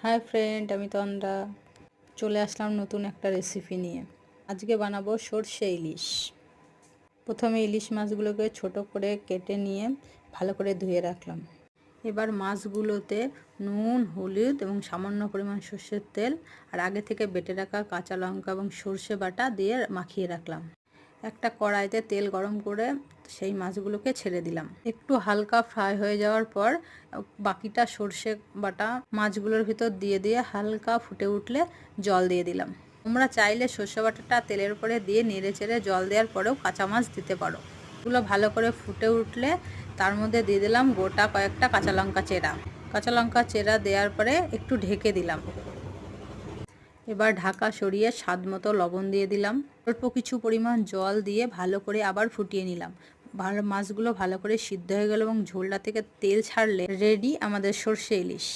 Hi friend, আমি তন্দ্রা চলে আসলাম নতুন একটা রেসিপি নিয়ে। আজকে বানাবো সরষে ইলিশ। প্রথমে ইলিশ মাছগুলোকে ছোট করে কেটে নিয়ে ভালো করে ধুয়ে রাখলাম। এবার মাছগুলোতে নুন, হলুদ এবং সামান্য পরিমাণ সর্ষের তেল আর আগে থেকে বেটে রাখা কাঁচা লঙ্কা এবং সর্ষে বাটা দিয়ে মাখিয়ে রাখলাম। একটা কড়াইতে তেল গরম করে সেই মাছগুলোকে ছেড়ে দিলাম। একটু হালকা ফ্রাই হয়ে যাওয়ার পর বাকিটা সর্ষে বাটা মাছগুলোর ভিতর দিয়ে হালকা ফুটে উঠলে জল দিয়ে দিলাম। তোমরা চাইলে সর্ষে বাটাটা তেলের উপরে দিয়ে নেড়ে চেড়ে জল দেওয়ার পরেও কাঁচা মাছ দিতে পারো। এগুলো ভালো করে ফুটে উঠলে তার মধ্যে দিয়ে দিলাম গোটা কয়েকটা কাঁচা লঙ্কা চেরা দেওয়ার পরে একটু ঢেকে দিলাম। এবার ঢাকা সরিয়ে স্বাদ মতো লবণ দিয়ে দিলাম। অল্প কিছু পরিমাণ জল দিয়ে ভালো করে আবার ফুটিয়ে নিলাম। মাছগুলো ভালো করে সিদ্ধ হয়ে গেল এবং ঝোলটা থেকে তেল ছাড়লে রেডি আমাদের সরষে ইলিশ।